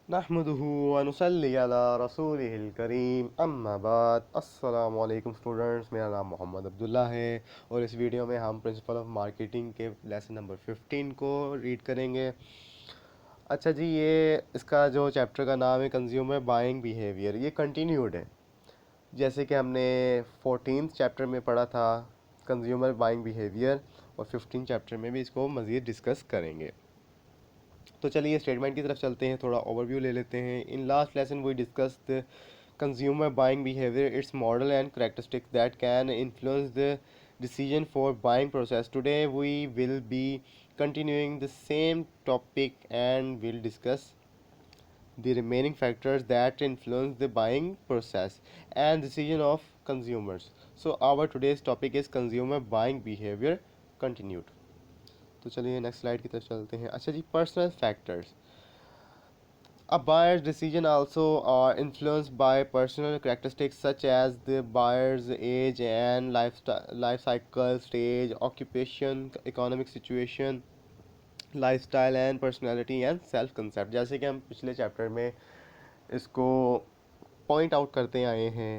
नहमदुहु व नुसल्ली अला रसूलिहिल करीम अम्मा बाद। अस्सलाम वालेकुम स्टूडेंट्स, मेरा नाम मोहम्मद अब्दुल्ला है और इस वीडियो में हम प्रिंसिपल ऑफ मार्केटिंग के लेसन नंबर 15 को रीड करेंगे। अच्छा जी, ये इसका जो चैप्टर का नाम है कंज्यूमर बाइंग बिहेवियर, ये कंटिन्यूड है। जैसे कि हमने 14th चैप्टर में पढ़ा था कंज्यूमर बाइंग बिहेवियर, और 15 चैप्टर में भी इसको मज़ीद डिस्कस करेंगे। तो चलिए स्टेटमेंट की तरफ चलते हैं, थोड़ा ओवरव्यू ले लेते हैं। In last lesson we discuss the consumer buying behavior, its model and characteristics that can influence the decision for buying process. Today we will be continuing the same topic and will discuss the remaining factors that influence the buying process and decision of consumers. So our today's topic is consumer buying behavior continued. तो चलिए next slide की तरफ चलते हैं। अच्छा जी, personal factors. A buyer's decision also are influenced by personal characteristics such as the buyer's age and life cycle stage, occupation, economic situation, lifestyle and personality and self concept। जैसे कि हम पिछले चैप्टर में इसको पॉइंट आउट करते आए हैं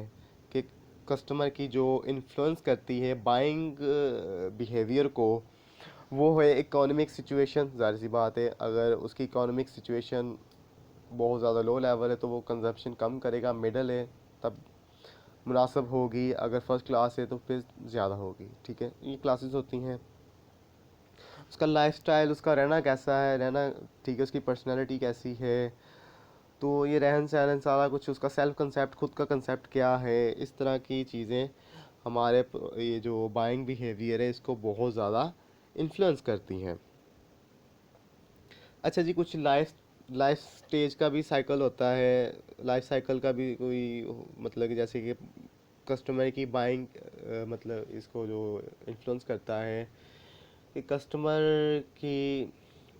कि कस्टमर की जो इन्फ्लुएंस करती है बाइंग बिहेवियर को, वो है इकोनॉमिक सिचुएशन। ज़ाहिर सी बात है, अगर उसकी इकोनॉमिक सिचुएशन बहुत ज़्यादा लो लेवल है तो वो कंजप्शन कम करेगा, मिडल है तब मुनासिब होगी, अगर फर्स्ट क्लास है तो फिर ज़्यादा होगी। ठीक है, ये क्लासेस होती हैं। उसका लाइफस्टाइल, उसका रहना कैसा है, रहना ठीक है, उसकी पर्सनैलिटी कैसी है, तो ये रहन सहन सारा कुछ, उसका सेल्फ कंसेप्ट, खुद का कंसेप्ट क्या है, इस तरह की चीज़ें हमारे ये जो बाइंग बिहेवियर है इसको बहुत ज़्यादा इन्फ्लुएंस करती हैं। अच्छा जी, कुछ लाइफ लाइफ स्टेज का भी साइकिल होता है, लाइफ साइकिल का भी कोई मतलब कि जैसे कि कस्टमर की बाइंग, मतलब इसको जो इन्फ्लुएंस करता है कि कस्टमर की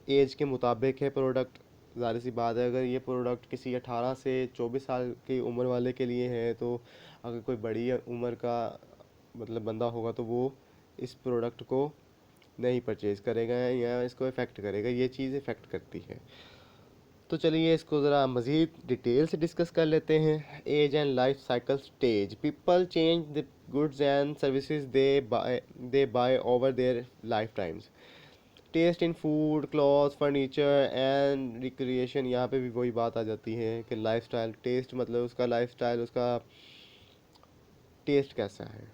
एज के मुताबिक है प्रोडक्ट। ज़ाहिर सी बात है, अगर ये प्रोडक्ट किसी 18 से 24 साल की उम्र वाले के लिए है, तो अगर कोई बड़ी उम्र का मतलब बंदा होगा तो वो इस प्रोडक्ट को नहीं परचेज़ करेगा या इसको इफ़ेक्ट करेगा, ये चीज़ इफ़ेक्ट करती है। तो चलिए इसको ज़रा मज़ीद डिटेल से डिस्कस कर लेते हैं। Age and life cycle stage. People change the goods and services they buy over their lifetimes. Taste in food, cloth, furniture and recreation. यहाँ पे भी वही बात आ जाती है कि लाइफस्टाइल, टेस्ट मतलब उसका लाइफस्टाइल, उसका टेस्ट कैसा है।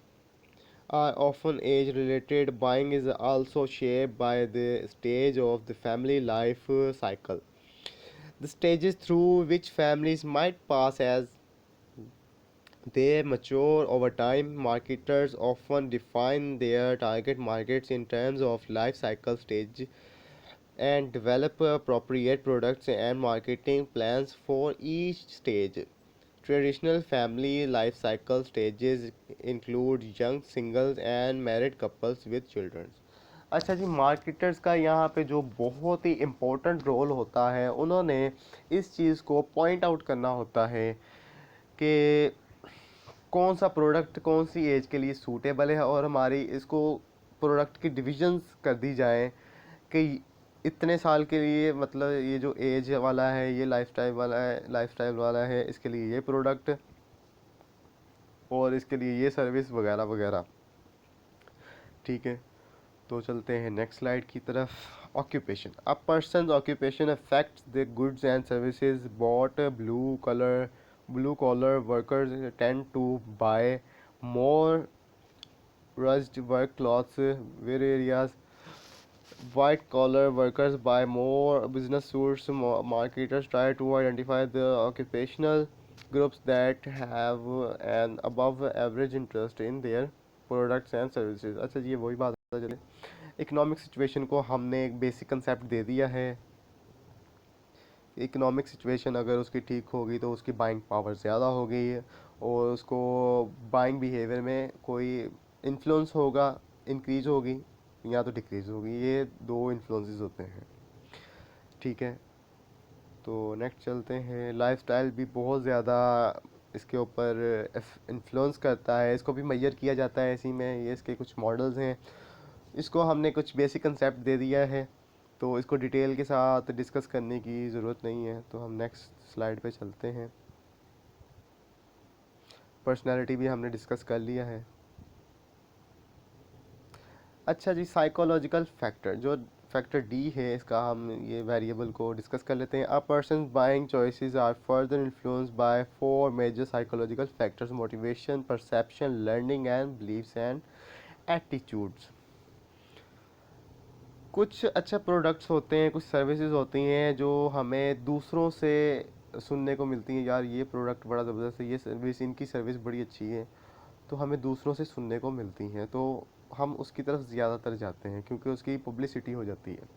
Are often age related. Buying is also shaped by the stage of the family life cycle. The stages through which families might pass as they mature over time. Marketers often define their target markets in terms of life cycle stage and develop appropriate products and marketing plans for each stage. Traditional family life cycle stages include young singles and married couples with children. अच्छा जी, marketers का यहाँ पे जो बहुत ही important role होता है, उन्होंने इस चीज़ को पॉइंट आउट करना होता है कि कौन सा प्रोडक्ट कौन सी एज के लिए सूटेबल है, और हमारी इसको प्रोडक्ट की डिविजन्स कर दी जाए कि इतने साल के लिए, मतलब ये जो एज वाला है ये लाइफस्टाइल वाला है, इसके लिए ये प्रोडक्ट और इसके लिए ये सर्विस वगैरह वगैरह। ठीक है, तो चलते हैं नेक्स्ट स्लाइड की तरफ। Occupation. A person occupation affects the goods and services bought. Blue collar workers tend to buy more rushed work clothes, wear areas. White collar workers buy more business suits. Marketers try to identify the occupational groups that have an above average interest in their products and services. अच्छा जी, ये वही बात है। चले, economic situation को हमने एक basic concept दे दिया है। इकोनॉमिक सिचुएशन अगर उसकी ठीक होगी तो उसकी बाइंग पावर ज़्यादा होगी और उसको बाइंग बिहेवियर में कोई इन्फ्लुएंस होगा, इंक्रीज होगी या तो डिक्रीज होगी। ये दो इन्फ्लुएंसेस होते हैं। ठीक है, तो नेक्स्ट चलते हैं। लाइफस्टाइल भी बहुत ज़्यादा इसके ऊपर इन्फ्लुएंस करता है, इसको भी मेजर किया जाता है इसी में। ये इसके कुछ मॉडल्स हैं, इसको हमने कुछ बेसिक कंसेप्ट दे दिया है। तो इसको डिटेल के साथ डिस्कस करने की ज़रूरत नहीं है, तो हम नेक्स्ट स्लाइड पे चलते हैं। पर्सनालिटी भी हमने डिस्कस कर लिया है। अच्छा जी, साइकोलॉजिकल फैक्टर, जो फैक्टर डी है इसका, हम ये वेरिएबल को डिस्कस कर लेते हैं। A person buying choices are further influence by four major psychological factors: motivation, perception, learning and believes and attitudes. कुछ अच्छा प्रोडक्ट्स होते हैं, कुछ सर्विसेज होती हैं जो हमें दूसरों से सुनने को मिलती हैं, यार ये प्रोडक्ट बड़ा ज़बरदस्त है, ये सर्विस, इनकी सर्विस बड़ी अच्छी है, तो हमें दूसरों से सुनने को मिलती हैं, तो हम उसकी तरफ ज़्यादातर जाते हैं क्योंकि उसकी पब्लिसिटी हो जाती है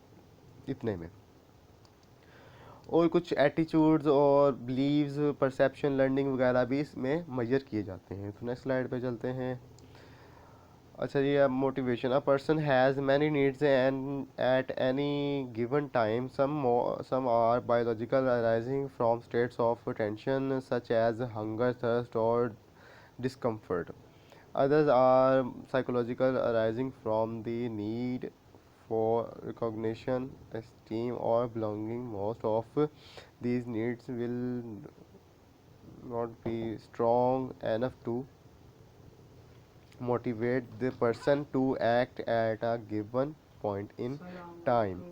इतने में। और कुछ एटीट्यूड्स और बिलीव्स, परसेप्शन, लर्निंग वगैरह भी इसमें मेजर किए जाते हैं। तो नेक्स्ट स्लाइड पे चलते हैं। अच्छा जी, अब motivation. A person has many needs and at any given time, some are biological arising from states of tension such as hunger, thirst or discomfort. Others are psychological, arising from the need for recognition, esteem or belonging. Most of these needs will not be strong enough to motivate the person to act at a given point in time.